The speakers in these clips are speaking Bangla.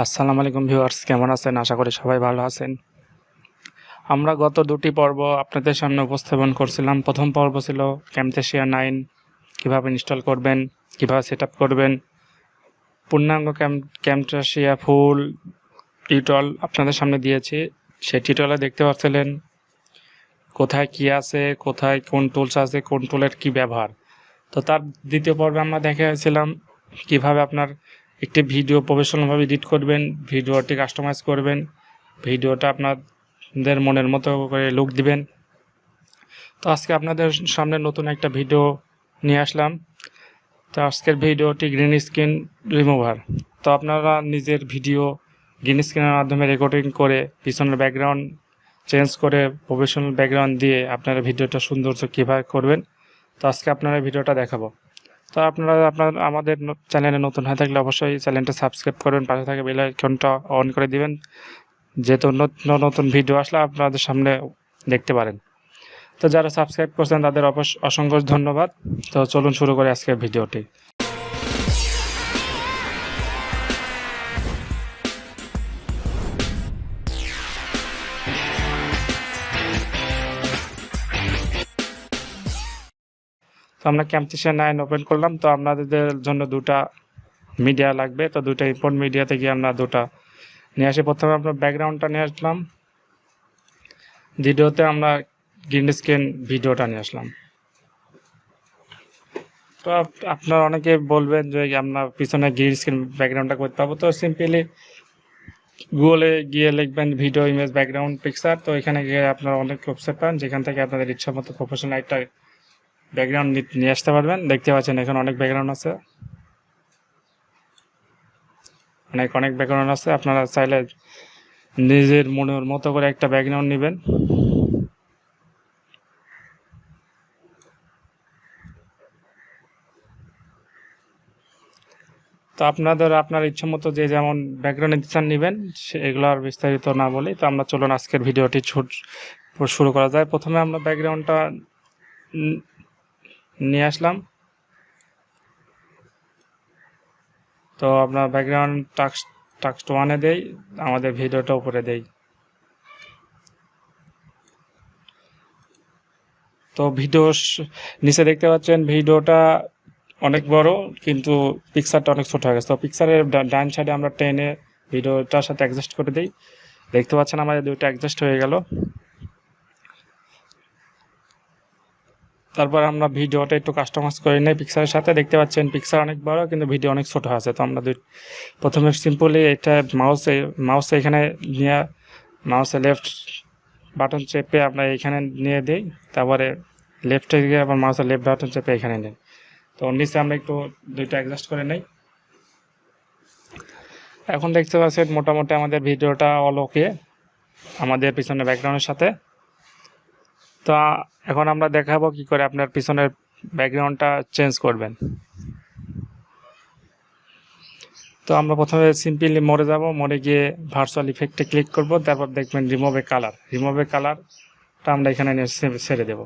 আসসালামু আলাইকুম ভিউয়ার্স, কেমন আছেন? আশা করি সবাই ভালো আছেন। আমরা গত দুটি পর্ব আপনাদের সামনে উপস্থাপন করছিলাম। প্রথম পর্ব ছিল ক্যামথেসিয়া 9 কীভাবে ইনস্টল করবেন, কীভাবে সেট আপ করবেন। পূর্ণাঙ্গ ক্যামথেসিয়া ফুল টিউটোরিয়াল আপনাদের সামনে দিয়েছি। সেই টিউটোরিয়ালে দেখতে পাচ্ছিলেন কোথায় কি আছে, কোথায় কোন টুলস আছে, কোন টুলের কি ব্যবহার। তো তার দ্বিতীয় পর্বে আমরা দেখিয়েছিলাম কিভাবে আপনার একটি ভিডিও প্রফেশনালভাবে এডিট করবেন, ভিডিওটি কাস্টমাইজ করবেন, ভিডিওটা আপনাদের মনের মতো করে লুক দিবেন। তো আজকে আপনাদের সামনে নতুন একটা ভিডিও নিয়ে আসলাম। তো আজকের ভিডিওটি গ্রিন স্ক্রিন রিমুভার। তো আপনারা নিজের ভিডিও গ্রিন স্ক্রিনের মাধ্যমে রেকর্ডিং করে পিছনের ব্যাকগ্রাউন্ড চেঞ্জ করে প্রফেশনাল ব্যাকগ্রাউন্ড দিয়ে আপনারা ভিডিওটা সৌন্দর্য কীভাবে করবেন, তো আজকে আপনারা ভিডিওটা দেখাবো। তো আপনারা আমাদের চ্যানেলে নতুন হয়ে থাকলে অবশ্যই চ্যানেলটা সাবস্ক্রাইব করবেন, পাশে থাকা বেল আইকনটা অন করে দিবেন, যেহেতু নতুন ভিডিও আসলে আপনাদের সামনে দেখতে পারেন। তো যারা সাবস্ক্রাইব করছেন তাদের অসংখ্য ধন্যবাদ। তো চলুন শুরু করে আজকের ভিডিওটি। তো আমরা ক্যামথেসিয়া 9 ওপেন করলাম। তো আপনাদের জন্য দুটা মিডিয়া লাগবে, তো দুটা ইম্পোর্ট মিডিয়া থেকে আমরা দুটা নিয়ে আসি। প্রথমে আমরা ব্যাকগ্রাউন্ডটা নিয়ে আসলাম, ভিডিওতে আমরা গ্রিন স্ক্রিন ভিডিওটা নিয়ে আসলাম। তো আপনারা অনেকে বলবেন যে আমরা পিছনে গ্রিন স্ক্রিন ব্যাকগ্রাউন্ডটা করতে পারবো। তো সিম্পলি গুগলে গিয়ে লিখবেন ভিডিও ইমেজ ব্যাকগ্রাউন্ড পিকচার। তো এখানে গিয়ে আপনারা অনেক ওয়েবসাইট পান, যেখান থেকে আপনাদের ইচ্ছা মতো প্রফেশনাল একটা ব্যাকগ্রাউন্ড নিয়ে আসতে পারবেন। দেখতে পাচ্ছেন এখানে অনেক ব্যাকগ্রাউন্ড আছে, অনেক ব্যাকগ্রাউন্ড আছে। আপনারা চাইলে নিজের মনের মতো করে একটা ব্যাকগ্রাউন্ড নেবেন। তো আপনার ইচ্ছা মতো যে যেমন ব্যাকগ্রাউন্ড ইচ্ছা নেবেন, এগুলো আর বিস্তারিত না বলি। তো আমরা চলুন আজকের ভিডিওটি শুরু করা যায়। প্রথমে আমরা ব্যাকগ্রাউন্ডটা নিয়ে আসলাম। তো আপনার ব্যাকগ্রাউন্ড টাক্স 1-এ দেই, আমাদের ভিডিওটা উপরে দেই। তো ভিডিও নিচে দেখতে পাচ্ছেন ভিডিওটা অনেক বড়, কিন্তু পিকচারটা অনেক ছোট হয়ে গেছে। তো পিকচারের ডান সাইডে আমরা টেনে ভিডিওটার সাথে অ্যাডজাস্ট করে দিই। দেখতে পাচ্ছেন আমাদের দুইটা অ্যাডজাস্ট হয়ে গেল। তারপর আমরা ভিডিওটা একটু কাস্টমাইজ করে নিই পিকচারের সাথে। দেখতে পাচ্ছেন পিকচার অনেক বড়, কিন্তু ভিডিও অনেক ছোট আছে। তো আমরা প্রথমে সিম্পলি এটা মাউসে এখানে নিয়ে মাউসে লেফট বাটন চেপে আমরা এখানে নিয়ে দিই, তারপরে লেফটে গিয়ে আবার মাউসের লেফট বাটন চেপে এখানে নিই। তো নিচে আমরা একটু দুইটা অ্যাডজাস্ট করে নিই। এখন দেখতে পাচ্ছেন মোটামুটি আমাদের ভিডিওটা অল ওকে আমাদের পিছনের ব্যাকগ্রাউন্ডের সাথে। তো এখন আমরা দেখাবো কি করে আপনার পিছনের ব্যাকগ্রাউন্ডটা চেঞ্জ করবেন। তো আমরা প্রথমে সিম্পলি মোড়ে যাব, মোড়ে গিয়ে ভার্চুয়াল ইফেক্টে ক্লিক করব, তারপর দেখবেন রিমুভ কালারটা আমরা এখানে ছেড়ে দেব।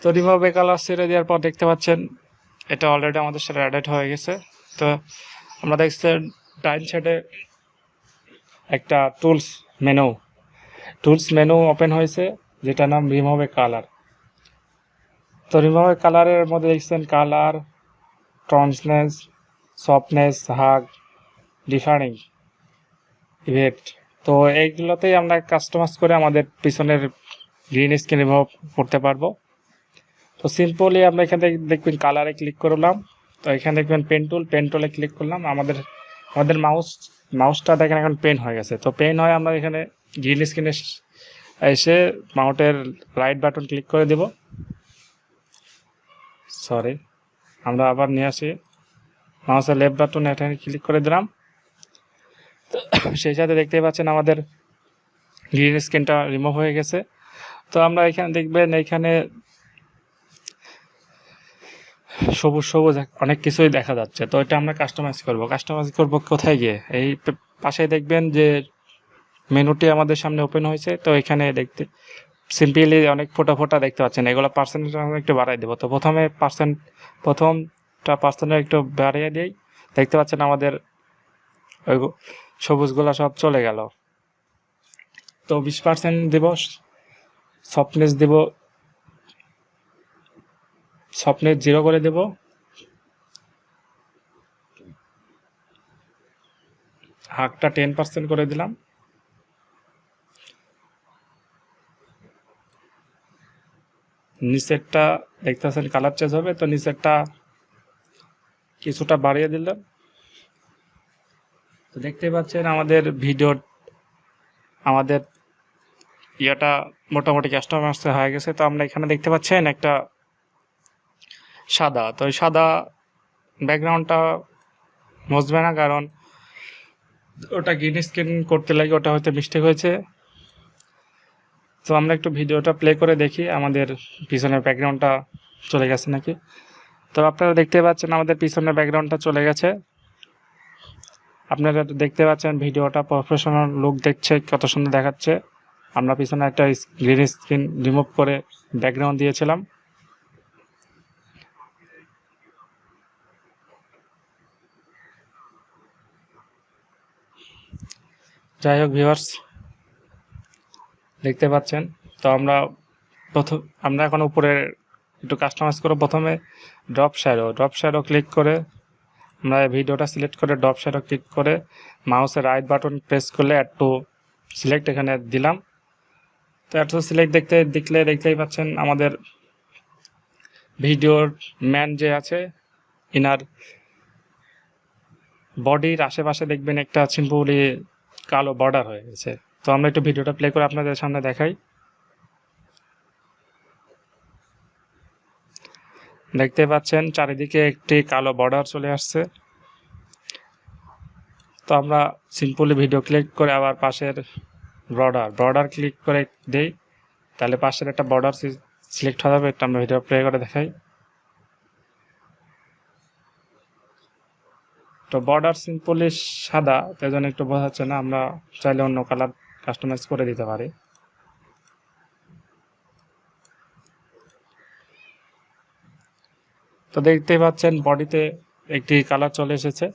তো রিমুভ কালার ছেড়ে দেওয়ার পর দেখতে পাচ্ছেন এটা অলরেডি আমাদের সাথে অ্যাডেড হয়ে গেছে। তো আমরা দেখছি ডাইন সাইডে একটা টুলস মেনু ওপেন হয়েছে, যেটার নাম রিমুভ কালার। তো রিমুভ কালারের মধ্যে দেখছেন কালার, ট্রান্সলেন্স, সফটনেস, হাগ, ডিফারিং, ইফেক্ট। তো এইগুলোতেই আমরা কাস্টমাইজ করে আমাদের পিছনের গ্রিন স্ক্রিন রিমুভ করতে পারবো। তো সিম্পলি আমরা এখান থেকে দেখবেন কালারে ক্লিক করলাম। তো এখানে দেখবেন পেন টুলে ক্লিক করলাম। আমাদের মাউসটা দেখেন এখন পেন হয়ে গেছে। তো পেন হয় আমরা এখানে গ্রিন স্ক্রিনে এসে মাউসের রাইট বাটন ক্লিক করে দেব। আমরা আবার নিয়ে আসি, মাউসের লেফট বাটন এখানে ক্লিক করে দিলাম। তো সেই সাথে দেখতে পাচ্ছেন আমাদের গ্রিন স্ক্রিনটা রিমুভ হয়ে গেছে। তো আমরা এখানে দেখবেন এখানে সবুজ অনেক কিছুই দেখা যাচ্ছে। তো এটা আমরা কাস্টমাইজ করব কোথায় গিয়ে, এই পাশে দেখবেন যে মেনুটি আমাদের সামনে ওপেন হয়েছে। তো এখানে দেখতে সিম্পলি অনেক ফোটা দেখতে পাচ্ছেন, এগুলো পার্সেন্টেজ আমরা একটু বাড়াই দেবো। তো প্রথমটা পার্সেন্টেজ একটু বাড়িয়ে দিই। দেখতে পাচ্ছেন আমাদের ওই সবুজগুলো সব চলে গেল। তো 20% দেব, সফটনেস দেব, সফটনেস 0 করে দেব। হাগটা 10% করে দিলাম। নিচেরটা দেখতেছেন কালার চেঞ্জ হবে, তো নিচেরটা কিছুটা বাড়িয়ে দিলাম। তো দেখতে পাচ্ছেন আমাদের আমাদের ইয়েটা মোটামুটি কাস্টমাইজ হয়ে গেছে। তো আমরা এখানে দেখতে পাচ্ছেন একটা সাদা, তো এই সাদা ব্যাকগ্রাউন্ডটা মুছবে না, কারণ ওটা গ্রিন স্ক্রিন করতে লাগে, ওটা হয়তো মিস্টেক হয়েছে। তো আমরা একটু ভিডিওটা প্লে করে দেখি আমাদের পিছনের ব্যাকগ্রাউন্ডটা চলে গেছে নাকি। তো আপনারা দেখতে পাচ্ছেন আমাদের পিছনের ব্যাকগ্রাউন্ডটা চলে গেছে। আপনারা দেখতে পাচ্ছেন ভিডিওটা প্রফেশনাল লুক দেখছে, কত সুন্দর দেখাচ্ছে। আমরা পিছনে একটা গ্রিন স্ক্রিন রিমুভ করে ব্যাকগ্রাউন্ড দিয়েছিলাম। যাই হোক ভিউয়ার্স, দেখতে পাচ্ছেন। তো আমরা এখন উপরে একটু কাস্টমাইজ করব। প্রথমে ড্রপ শ্যাডো ক্লিক করে আমরা ভিডিওটা সিলেক্ট করে ড্রপ শ্যাডো ক্লিক করে মাউসের রাইট বাটন প্রেস করলে অ্যাড টু সিলেক্ট এখানে দিলাম। তো অ্যাড টু সিলেক্ট দেখতেই পাচ্ছেন আমাদের ভিডিওর ম্যান যে আছে, ইনার বডির আশেপাশে দেখবেন একটা সিম্পলি কালো বর্ডার হয়ে গেছে। তো আমরা একটু ভিডিওটা প্লে করে আপনাদের সামনে দেখাই। দেখতে পাচ্ছেন চারিদিকে একটি কালো বর্ডার চলে আসছে। তো আমরা সিম্পলি ভিডিও ক্লিক করে আবার পাশের বর্ডার ক্লিক করে দেই, তাহলে পাশের একটা বর্ডার সিলেক্ট হয়ে যাবে। একটা আমরা ভিডিও প্লে করে দেখাই। তো বর্ডার সিম্পলি সাদা, তাই জন্য একটু বোঝা যাচ্ছে না, আমরা চাইলে অন্য কালার কাস্টমাইজ করে দিতে পারি। তো দেখতেই পাচ্ছেন বডিতে একটি কালার চলে এসেছে।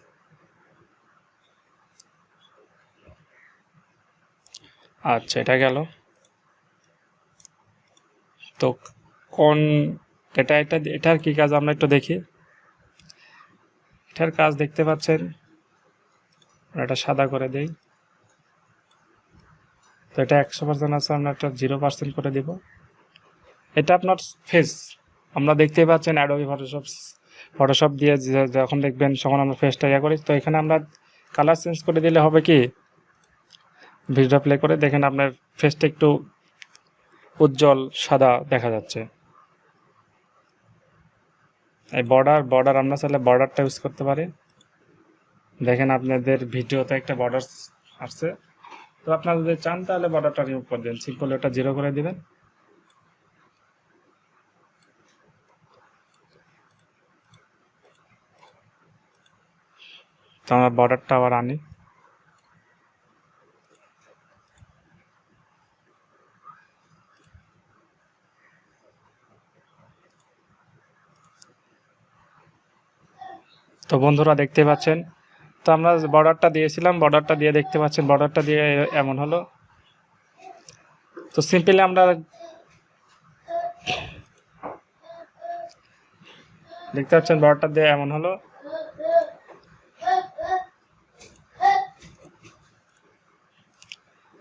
আচ্ছা, এটা গেল। তো কোন এটার কি কাজ আমরা একটু দেখি। এটার কাজ দেখতে পাচ্ছেন, এটা সাদা করে দেই। তো এটা 100% আছে, আমরা একটা 0% করে দিব। এটা আপনার ফেস, আমরা দেখতে পাচ্ছেন অ্যাডোবি ফটোশপ দিয়ে যখন দেখবেন তখন আমরা ফেসটা করি। তো এখানে আমরা কালার চেঞ্জ করে দিলে হবে কি, ভিডিও প্লে করে দেখেন আপনার ফেসটা একটু উজ্জ্বল সাদা দেখা যাচ্ছে। এই বর্ডার আমরা চাইলে বর্ডারটা ইউজ করতে পারি। দেখেন আপনাদের ভিডিওতে একটা বর্ডার আসছে। তো আপনারা যদি চান তাহলে বর্ডারটা রিমুভ করে দেন, সিম্পল ওটা 0 করে দিবেন। তো আমরা বর্ডারটা আবার আনি। তো বন্ধুরা দেখতে পাচ্ছেন, তো আমরা বর্ডারটা দিয়েছিলাম, বর্ডারটা দিয়ে দেখতে পাচ্ছেন বর্ডারটা দিয়ে এমন হলো। তো সিম্পলি আমরা দেখতে পাচ্ছেন বর্ডারটা দিয়ে এমন হলো।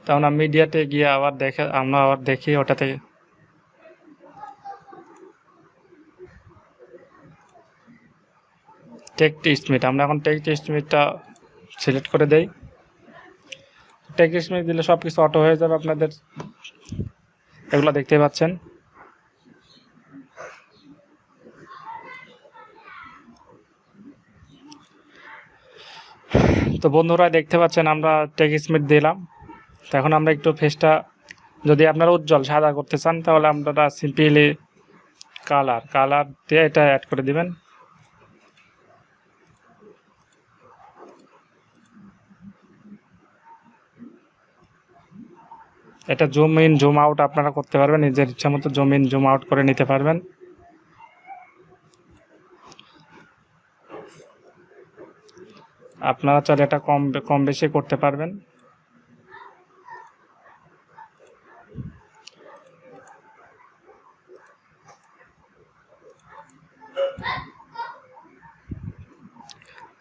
তো আমরা মিডিয়াতে গিয়ে আমরা আবার দেখি ওটাতে টেক্সট স্মিথ, আমরা এখন টেক্সট স্মিথটা সিলেক্ট করে দেই। টেক্সট স্মিথ দিলে সব কিছু অটো হয়ে যাবে আপনাদের, এগুলো দেখতে পাচ্ছেন। তো বন্ধুরা দেখতে পাচ্ছেন আমরা টেক্সট স্মিথ দিলাম। তো এখন আমরা একটু ফেসটা যদি আপনারা উজ্জ্বল সাদা করতে চান তাহলে আপনারা সিম্পলি কালার দিয়ে এটা অ্যাড করে দিবেন। এটা জুম ইন জুম আউট আপনারা করতে পারবেন, নিজের ইচ্ছা মতো জুম ইন জুম আউট করে নিতে পারবেন। আপনারা চাইলে এটা কম বেশি করতে পারবেন।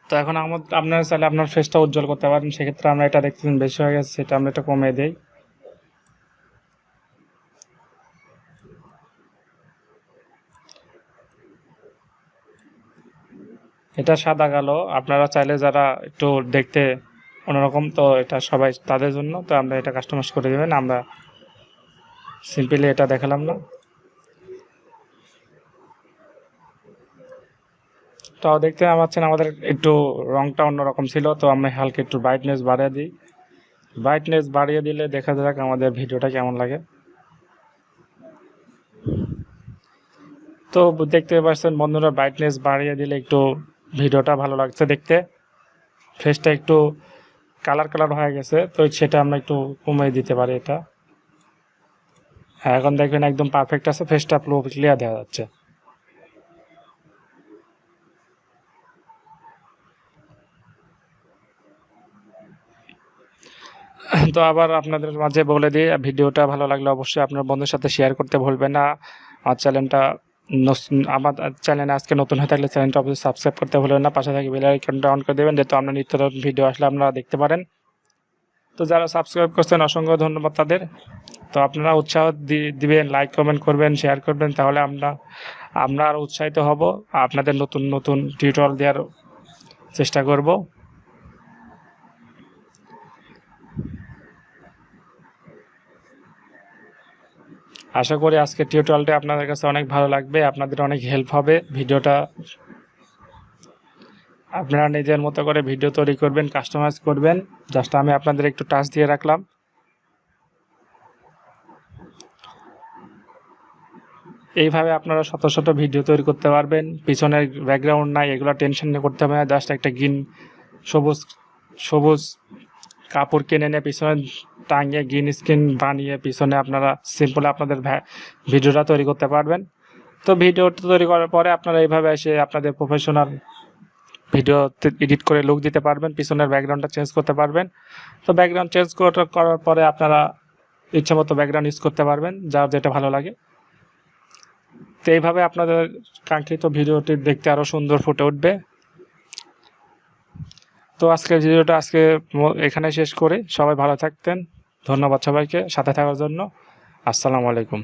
তো এখন আপনারা চাইলে আপনার ফেসটা উজ্জ্বল করতে পারেন। সেক্ষেত্রে আমরা এটা দেখতেছেন বেশি হয়ে গেছে, সেটা আমরা এটা কমিয়ে দিই। এটা সাদা কালো, আপনারা চাইলে যারা একটু দেখতে অন্যরকম, তো এটা সবাই তাদের জন্য, তো আমরা এটা কাস্টমাইজ করে দেবেন। আমরা সিম্পলি এটা দেখালাম না। তো দেখতে পাচ্ছেন আমাদের একটু রংটা অন্যরকম ছিল, তো আমরা হালকা একটু ব্রাইটনেস বাড়িয়ে দিই। ব্রাইটনেস বাড়িয়ে দিলে দেখা যাক আমাদের ভিডিওটা কেমন লাগে। তো দেখতে পাচ্ছেন বন্ধুরা, ব্রাইটনেস বাড়িয়ে দিলে একটু ভিডিওটা ভালো লাগছে দেখতে। ফেসটা একটু কালার হয়ে গেছে, তো সেটা আমরা একটু কমিয়ে দিতে পারি এটা। হ্যাঁ, এখন দেখবেন একদম পারফেক্ট আছে, ফেসটা পুরো ক্লিয়ার দেখা যাচ্ছে। তো আবার আপনাদের মাঝে বলে দিই, ভিডিওটা ভালো লাগলে অবশ্যই আপনার বন্ধুর সাথে শেয়ার করতে ভুলবেন না। আমার চ্যানেলে আজকে নতুন হয়ে থাকলে চ্যানেলটা অবশ্যই সাবস্ক্রাইব করতে ভুলবেন না। পাশে থাকি বেল আইকনটা অন করে দেবেন, যাতে আমরা নিত্য নতুন ভিডিও আসলে আপনারা দেখতে পারেন। তো যারা সাবস্ক্রাইব করছেন অসংখ্য ধন্যবাদ তাদের। তো আপনারা উৎসাহ দিবেন, লাইক কমেন্ট করবেন, শেয়ার করবেন, তাহলে আমরা আরও উৎসাহিত হব, আপনাদের নতুন নতুন টিউটোরিয়াল দেওয়ার চেষ্টা করব। আশা করি আজকের টিউটোরিয়ালটা আপনাদের কাছে অনেক ভালো লাগবে, আপনাদের অনেক হেল্প হবে। ভিডিওটা আপনারা নিজের মতো করে ভিডিও তৈরি করবেন, কাস্টমাইজ করবেন। জাস্ট আমি আপনাদের একটু টাচ দিয়ে রাখলাম। এইভাবে আপনারা শত শত ভিডিও তৈরি করতে পারবেন। পিছনের ব্যাকগ্রাউন্ড নাই, এগুলো টেনশন নিয়ে করতে হবে না। জাস্ট একটা সবুজ কাপড় কিনে নিয়ে পিছনে টাঙিয়ে গ্রিন স্ক্রিন বানিয়ে পিছনে আপনারা সিম্পল আপনাদের ভিডিওটা তৈরি করতে পারবেন। তো ভিডিওটা তৈরি করার পরে আপনারা এইভাবে এসে আপনাদের প্রফেশনাল ভিডিও এডিট করে লুক দিতে পারবেন, পিছনের ব্যাকগ্রাউন্ডটা চেঞ্জ করতে পারবেন। তো ব্যাকগ্রাউন্ড চেঞ্জ করার পরে আপনারা ইচ্ছা মতো ব্যাকগ্রাউন্ড ইউজ করতে পারবেন, যার যেটা ভালো লাগে। তো এইভাবে আপনাদের কাঙ্ক্ষিত ভিডিওটি দেখতে আরও সুন্দর ফুটে উঠবে। তো আজকের ভিডিওটা এখানে শেষ করি। সবাই ভালো থাকতেন। ধন্যবাদ সবাইকে সাথে থাকার জন্য। আসসালামু আলাইকুম।